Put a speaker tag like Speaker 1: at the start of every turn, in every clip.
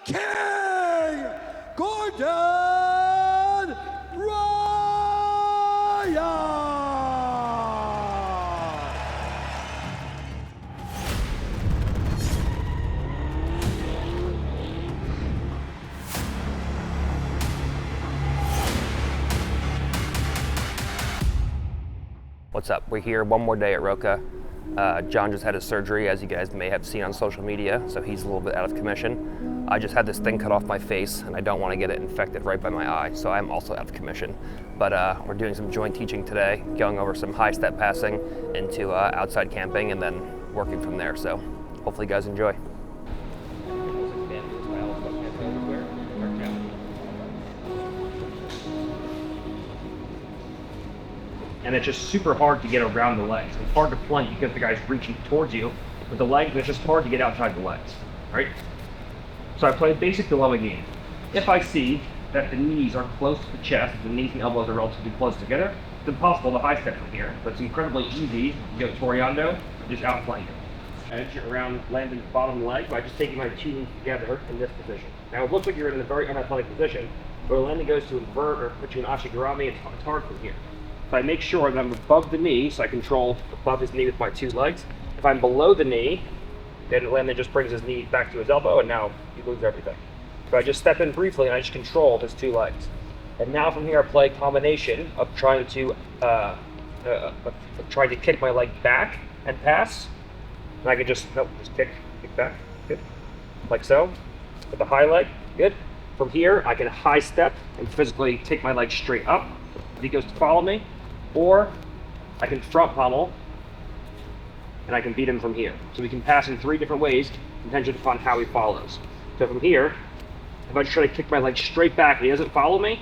Speaker 1: King Gordon Ryan.
Speaker 2: What's up? We're here one more day at Roka. John just had his surgery, as you guys may have seen on social media, so he's a little bit out of commission. I just had this thing cut off my face, and I don't want to get it infected right by my eye, so I'm also out of commission. But we're doing some joint teaching today, going over some high step passing into outside camping, and then working from there. So hopefully you guys enjoy. And it's just super hard to get around the legs. It's hard to plank because the guy's reaching towards you. With the legs, it's just hard to get outside the legs, right? So I play a basic dilemma game. If I see that the knees are close to the chest, the knees and elbows are relatively close together, it's impossible to high step from here. But it's incredibly easy to go Toriando, just outflank it. Edge around Landon's bottom leg by just taking my two knees together in this position. Now it looks like you're in a very unathletic position, but when Landon goes to invert or put you in Ashigarami, it's hard from here. So I make sure that I'm above the knee, so I control above his knee with my two legs. If I'm below the knee, then Landon just brings his knee back to his elbow, and now he loses everything. So I just step in briefly, and I just control his two legs. And now from here, I play a combination of trying to kick my leg back and pass. And I can just kick back, good, like so. With the high leg, good. From here, I can high step and physically take my leg straight up if he goes to follow me. Or I can front pommel and I can beat him from here. So we can pass in three different ways, depending upon how he follows. So from here, if I try to kick my leg straight back and he doesn't follow me,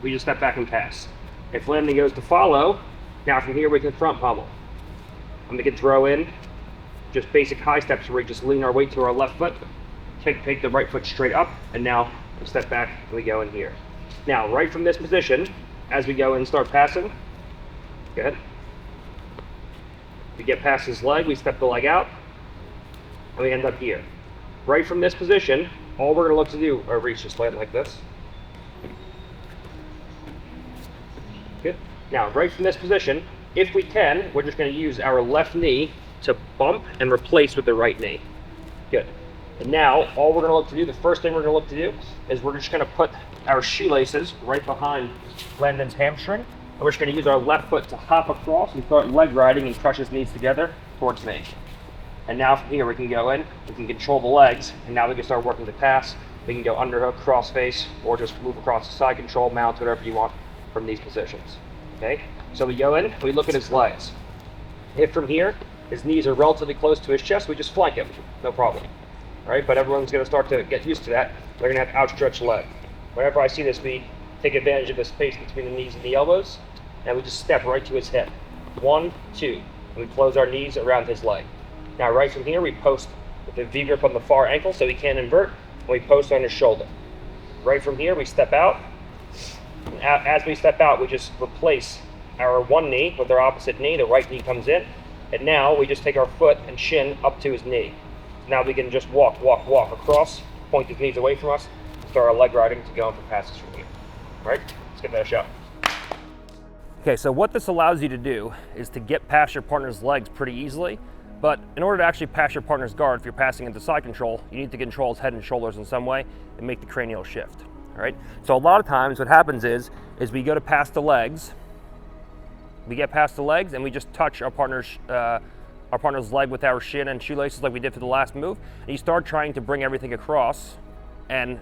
Speaker 2: we just step back and pass. If Landon goes to follow, now from here we can front pommel. And we can throw in just basic high steps where we just lean our weight to our left foot, take the right foot straight up, and now we step back and we go in here. Now, right from this position, as we go and start passing, good. We get past his leg, we step the leg out, and we end up here. Right from this position, all we're going to look to do are reach just land like this. Good. Now, right from this position, if we can, we're just going to use our left knee to bump and replace with the right knee. Good. And now, all we're going to look to do, the first thing we're going to look to do, is we're just going to put our shoelaces right behind Landon's hamstring. And we're just going to use our left foot to hop across and start leg riding and crush his knees together towards me. And now from here we can go in, we can control the legs, and now we can start working the pass. We can go underhook, cross face, or just move across the side control, mount, whatever you want from these positions. Okay? So we go in, we look at his legs. If from here, his knees are relatively close to his chest, we just flank him, no problem. All right, but everyone's going to start to get used to that. They're going to have outstretched leg. Whenever I see this, we take advantage of the space between the knees and the elbows, and we just step right to his hip. 1, 2, and we close our knees around his leg. Now right from here, we post with the V grip on the far ankle so he can't invert, and we post on his shoulder. Right from here, we step out. And as we step out, we just replace our one knee with our opposite knee. The right knee comes in, and now we just take our foot and shin up to his knee. Now we can just walk across, point his knees away from us, start our leg riding to go in for passes from here. All right, let's give that a shot. Okay, so what this allows you to do is to get past your partner's legs pretty easily, but in order to actually pass your partner's guard, if you're passing into side control, you need to control his head and shoulders in some way and make the cranial shift, all right? So a lot of times what happens is we go to pass the legs, we get past the legs and we just touch our partner's leg with our shin and shoelaces like we did for the last move, and you start trying to bring everything across and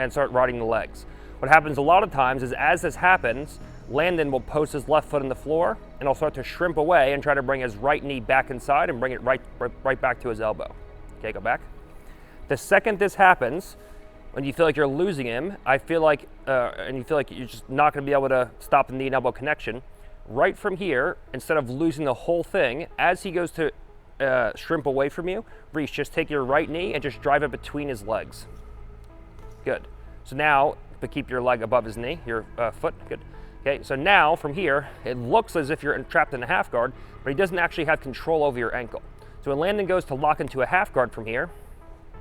Speaker 2: start riding the legs. What happens a lot of times is as this happens, Landon will post his left foot in the floor and he'll start to shrimp away and try to bring his right knee back inside and bring it right back to his elbow. Okay, go back. The second this happens, when you feel like you're losing him, and you feel like you're just not going to be able to stop the knee and elbow connection, right from here, instead of losing the whole thing, as he goes to shrimp away from you, Reese, just take your right knee and just drive it between his legs. Good. So now, but keep your leg above his knee, your foot, good. Okay, so now from here, it looks as if you're trapped in a half guard, but he doesn't actually have control over your ankle. So when Landon goes to lock into a half guard from here,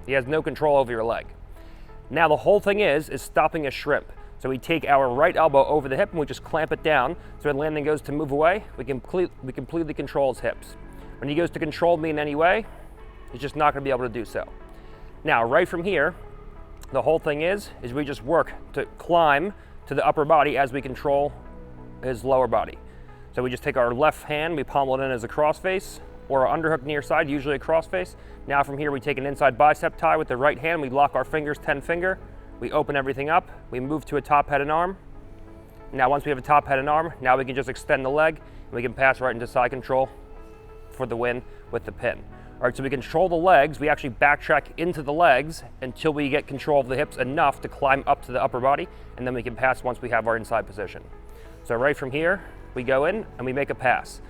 Speaker 2: he has no control over your leg. Now the whole thing is stopping a shrimp. So we take our right elbow over the hip and we just clamp it down. So when Landon goes to move away, we completely control his hips. When he goes to control me in any way, he's just not gonna be able to do so. Now, right from here, the whole thing is we just work to climb to the upper body as we control his lower body. So we just take our left hand, we pommel it in as a cross face, or our underhook near side, usually a cross face. Now from here, we take an inside bicep tie with the right hand, we lock our fingers 10 finger, we open everything up, we move to a top head and arm. Now once we have a top head and arm, now we can just extend the leg, and we can pass right into side control for the win with the pin. All right, so we control the legs, we actually backtrack into the legs until we get control of the hips enough to climb up to the upper body, and then we can pass once we have our inside position. So right from here, we go in and we make a pass.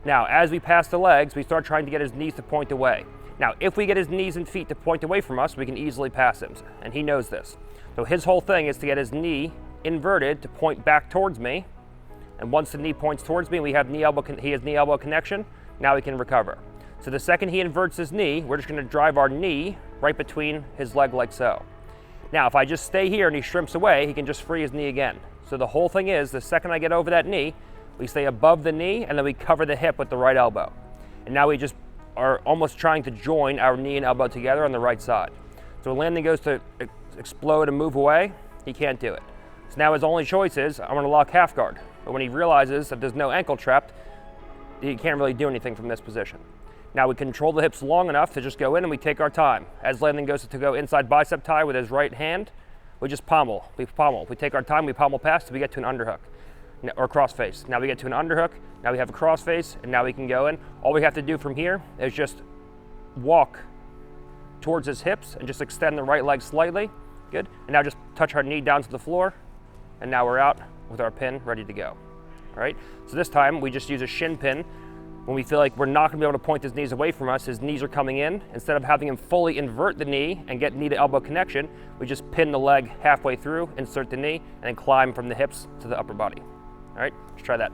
Speaker 2: Now, as we pass the legs, we start trying to get his knees to point away. Now, if we get his knees and feet to point away from us, we can easily pass him, and he knows this. So his whole thing is to get his knee inverted to point back towards me, and once the knee points towards me, he has knee-elbow connection, now he can recover. So the second he inverts his knee, we're just gonna drive our knee right between his leg like so. Now, if I just stay here and he shrimps away, he can just free his knee again. So the whole thing is, the second I get over that knee, we stay above the knee and then we cover the hip with the right elbow. And now we just are almost trying to join our knee and elbow together on the right side. So when Landon goes to explode and move away, he can't do it. So now his only choice is, I'm gonna lock half guard. But when he realizes that there's no ankle trapped, he can't really do anything from this position. Now we control the hips long enough to just go in and we take our time. As Landon goes to go inside bicep tie with his right hand, we just pommel. We take our time, we pommel past till we get to an underhook or cross face. Now we get to an underhook, now we have a cross face, and now we can go in. All we have to do from here is just walk towards his hips and just extend the right leg slightly. Good. And now just touch our knee down to the floor, and now we're out with our pin ready to go. All right. So this time we just use a shin pin. When we feel like we're not going to be able to point his knees away from us, his knees are coming in. Instead of having him fully invert the knee and get knee to elbow connection, we just pin the leg halfway through, insert the knee, and then climb from the hips to the upper body. All right, let's try that.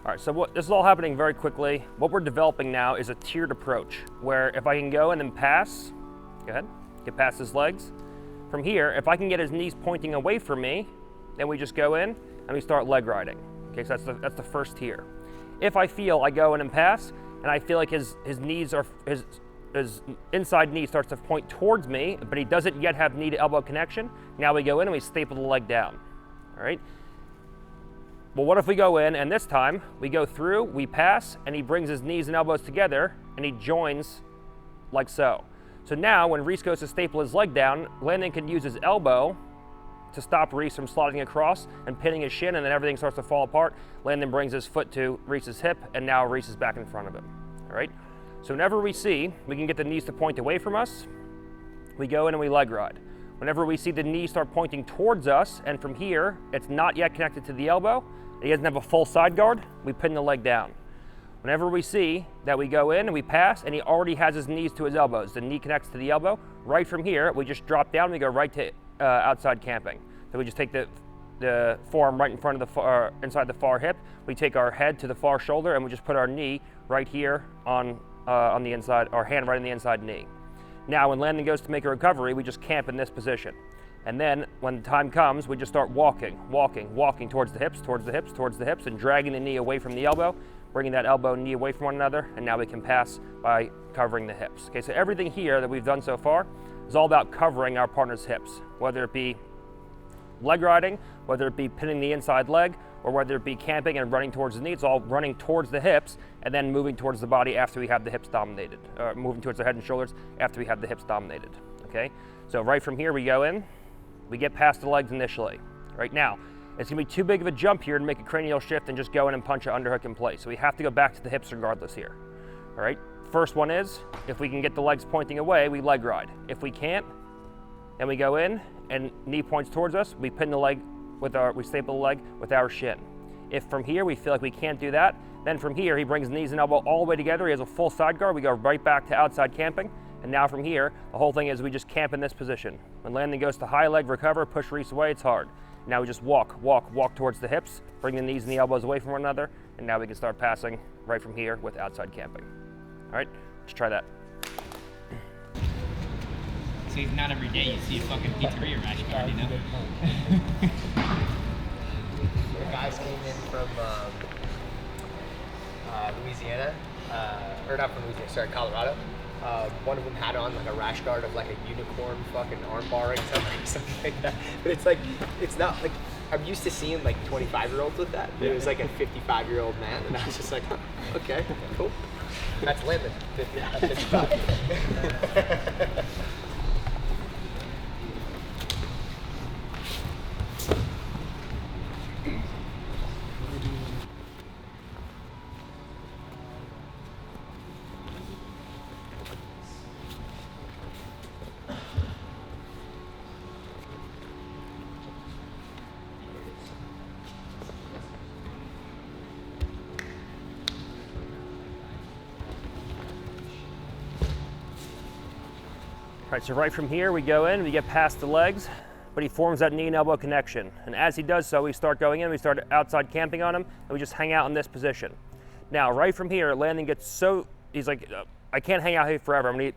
Speaker 2: All right, so this is all happening very quickly. What we're developing now is a tiered approach, where if I can go and then pass, go ahead, get past his legs. From here, if I can get his knees pointing away from me, then we just go in and we start leg riding. Okay, so that's the first tier. If I feel I go in and pass, and I feel like his knees are, his inside knee starts to point towards me, but he doesn't yet have knee to elbow connection, now we go in and we staple the leg down, all right? Well, what if we go in and this time we go through, we pass, and he brings his knees and elbows together and he joins like so. So now when Reese goes to staple his leg down, Landon can use his elbow to stop Reese from sliding across and pinning his shin, and then everything starts to fall apart. Landon brings his foot to Reese's hip, and now Reese is back in front of him, all right? So whenever we see we can get the knees to point away from us, we go in and we leg ride. Whenever we see the knees start pointing towards us, and from here, it's not yet connected to the elbow, he doesn't have a full side guard, we pin the leg down. Whenever we see that we go in and we pass and he already has his knees to his elbows, the knee connects to the elbow, right from here, we just drop down, we go right to outside camping. So we just take the forearm right in front of the inside the far hip, we take our head to the far shoulder, and we just put our knee right here on the inside, our hand right on the inside knee. Now when Landon goes to make a recovery, we just camp in this position. And then when the time comes, we just start walking towards the hips, and dragging the knee away from the elbow, bringing that elbow and knee away from one another, and now we can pass by covering the hips. Okay, so everything here that we've done so far is all about covering our partner's hips, whether it be leg riding, whether it be pinning the inside leg, or whether it be camping and running towards the knee. It's all running towards the hips and then moving towards the body after we have the hips dominated, or moving towards the head and shoulders after we have the hips dominated, okay? So right from here, we go in, we get past the legs initially. Right now, it's gonna be too big of a jump here to make a cranial shift and just go in and punch an underhook in place. So we have to go back to the hips regardless here, all right? First one is, if we can get the legs pointing away, we leg ride. If we can't, then we go in and knee points towards us, we pin the leg we staple the leg with our shin. If from here we feel like we can't do that, then from here he brings knees and elbow all the way together, he has a full side guard, we go right back to outside camping, and now from here, the whole thing is we just camp in this position. When landing goes to high leg recover, push Reese away, it's hard. Now we just walk towards the hips, bring the knees and the elbows away from one another, and now we can start passing right from here with outside camping. All right, let's try that.
Speaker 1: So not every day you see a fucking pizzeria rash guard, you know?
Speaker 3: The guys came in from Louisiana, or not from Louisiana, sorry, Colorado. One of them had on like a rash guard of like a unicorn fucking arm bar or something like that. But it's like, it's not like, I'm used to seeing like 25-year-olds with that. But it was like a 55-year-old man, and I was just like, huh, okay, cool. That's Lyndon, 55.
Speaker 2: All right, so right from here, we go in, we get past the legs, but he forms that knee and elbow connection. And as he does so, we start going in, we start outside camping on him, and we just hang out in this position. Now, right from here, Landon gets so, he's like, I can't hang out here forever, I'm gonna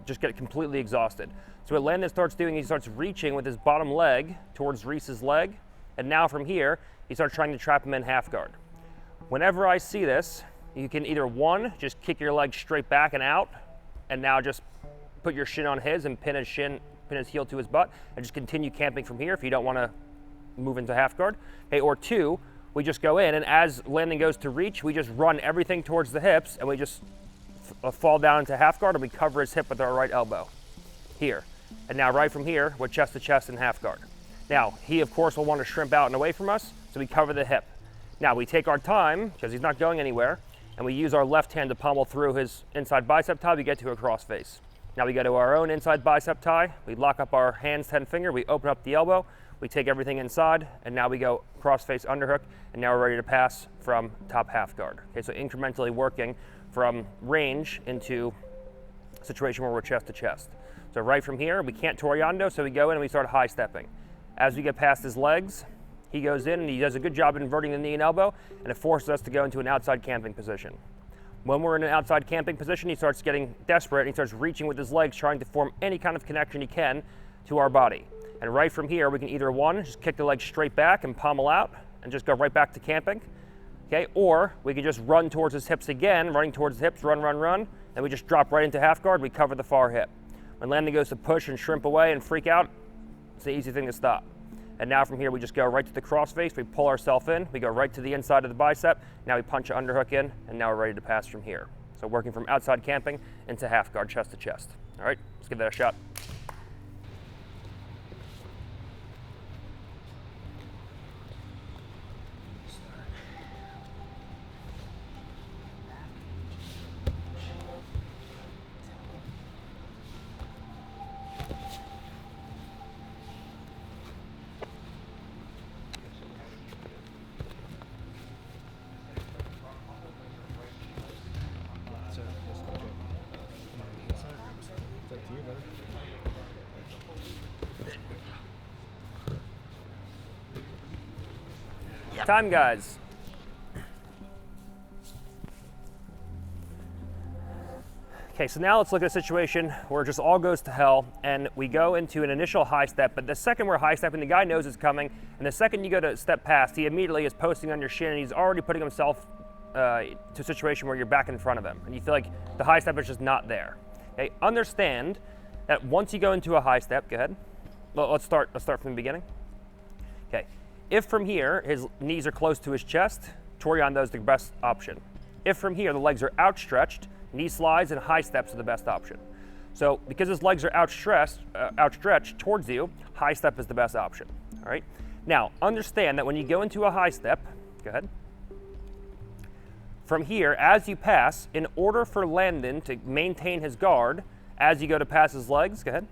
Speaker 2: just get completely exhausted. So what Landon starts doing, he starts reaching with his bottom leg towards Reese's leg, and now from here, he starts trying to trap him in half guard. Whenever I see this, you can either one, just kick your leg straight back and out, and now just put your shin on his and pin his heel to his butt, and just continue camping from here if you don't want to move into half guard. Okay, or two, we just go in, and as Landon goes to reach, we just run everything towards the hips, and we just fall down into half guard, and we cover his hip with our right elbow here. And now right from here, we're chest to chest in half guard. Now, he of course will want to shrimp out and away from us, so we cover the hip. Now we take our time, because he's not going anywhere, and we use our left hand to pummel through his inside bicep tie, we get to a cross face. Now we go to our own inside bicep tie, we lock up our hands 10 finger, we open up the elbow, we take everything inside, and now we go cross face underhook, and now we're ready to pass from top half guard. Okay, so incrementally working from range into a situation where we're chest to chest. So right from here, we can't toriando, so we go in and we start high stepping. As we get past his legs, he goes in and he does a good job inverting the knee and elbow, and it forces us to go into an outside camping position. When we're in an outside camping position, he starts getting desperate and he starts reaching with his legs, trying to form any kind of connection he can to our body. And right from here, we can either one, just kick the leg straight back and pommel out and just go right back to camping, okay? Or we can just run towards his hips again, running towards the hips, run, and we just drop right into half guard, we cover the far hip. When Landon goes to push and shrimp away and freak out, it's the easy thing to stop. And now from here, we just go right to the cross face, we pull ourselves in, we go right to the inside of the bicep, now we punch an underhook in, and now we're ready to pass from here. So working from outside camping into half guard, chest to chest. All right, let's give that a shot. Time, guys. Okay, so now let's look at a situation where it just all goes to hell and we go into an initial high step, but the second we're high stepping, the guy knows it's coming, and the second you go to step past, he immediately is posting on your shin and he's already putting himself to a situation where you're back in front of him and you feel like the high step is just not there. Okay, understand once you go into a high step, go ahead. Well, let's start from the beginning. Okay, if from here his knees are close to his chest, Toriando is the best option. If from here the legs are outstretched, knee slides and high steps are the best option. So because his legs are outstretched towards you, high step is the best option. All right. Now understand that when you go into a high step, go ahead. From here, as you pass, in order for Landon to maintain his guard, as you go to pass his legs, go ahead,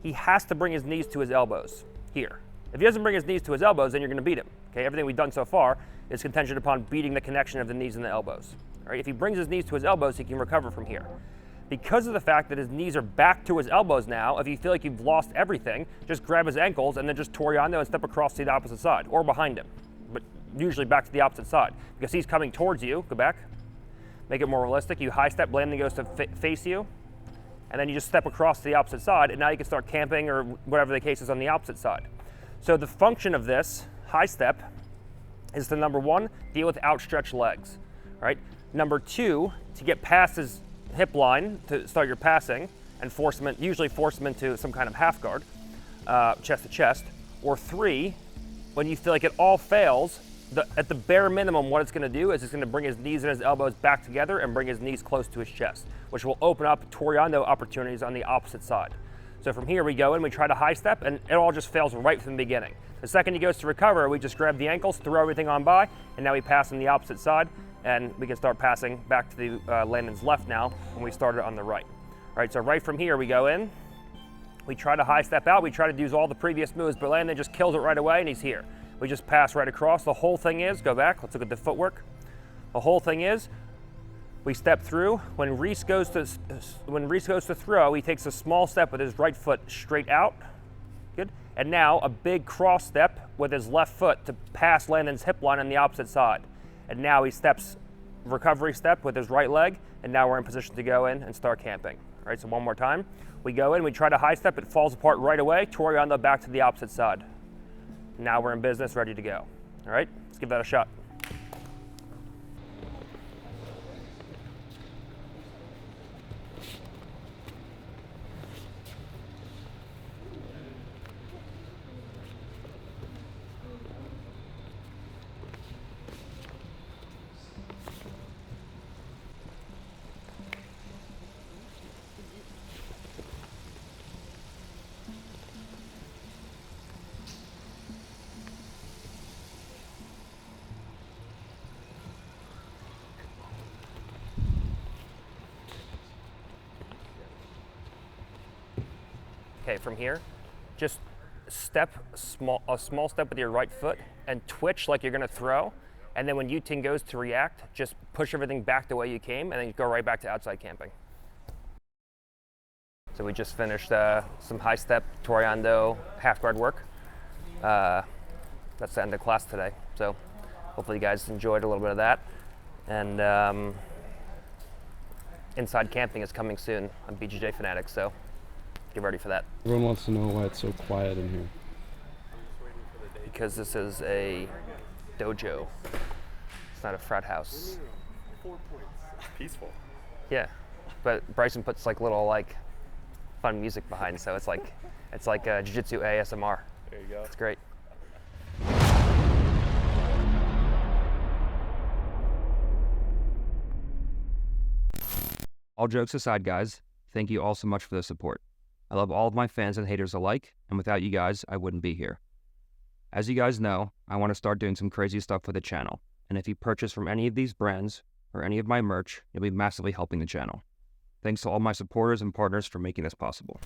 Speaker 2: he has to bring his knees to his elbows here. If he doesn't bring his knees to his elbows, then you're going to beat him. Okay, everything we've done so far is contingent upon beating the connection of the knees and the elbows. All right, if he brings his knees to his elbows, he can recover from here. Because of the fact that his knees are back to his elbows now, if you feel like you've lost everything, just grab his ankles and then just Toriando and step across to the opposite side or behind him, but usually back to the opposite side because he's coming towards you. Go back. Make it more realistic. You high step, Landon goes to face you, and then you just step across to the opposite side, and now you can start camping or whatever the case is on the opposite side. So the function of this high step is to, number one, deal with outstretched legs, right? Number two, to get past his hip line to start your passing and usually force him into some kind of half guard, chest to chest. Or three, when you feel like it all fails, at the bare minimum, what it's going to do is it's going to bring his knees and his elbows back together and bring his knees close to his chest, which will open up Toriando opportunities on the opposite side. So from here we go in, we try to high step, and it all just fails right from the beginning. The second he goes to recover, we just grab the ankles, throw everything on by, and now we pass on the opposite side, and we can start passing back to the Landon's left now when we started on the right. All right, so right from here we go in, we try to high step out, we try to use all the previous moves, but Landon just kills it right away, and he's here. We just pass right across. The whole thing is, go back, let's look at the footwork. The whole thing is, we step through. When Reese goes to throw, he takes a small step with his right foot straight out. Good. And now a big cross step with his left foot to pass Landon's hip line on the opposite side. And now he steps, recovery step with his right leg, and now we're in position to go in and start camping. All right, so one more time. We go in, we try to high step, it falls apart right away. Toriando back to the opposite side. Now we're in business, ready to go. All right, let's give that a shot. Okay, from here, just a small step with your right foot and twitch like you're gonna throw. And then when Yuting goes to react, just push everything back the way you came and then you go right back to outside camping. So we just finished some high step Toriando half guard work. That's the end of class today. So hopefully you guys enjoyed a little bit of that. And inside camping is coming soon on BJJ Fanatics, so get ready for that.
Speaker 4: Everyone wants to know why it's so quiet in here.
Speaker 2: Because this is a dojo. It's not a frat house.
Speaker 5: 4 points. Peaceful.
Speaker 2: Yeah, but Bryson puts like little like fun music behind, so it's like Jiu Jitsu ASMR.
Speaker 5: There you go.
Speaker 2: It's great.
Speaker 6: All jokes aside, guys, thank you all so much for the support. I love all of my fans and haters alike, and without you guys, I wouldn't be here. As you guys know, I want to start doing some crazy stuff with the channel, and if you purchase from any of these brands or any of my merch, you'll be massively helping the channel. Thanks to all my supporters and partners for making this possible.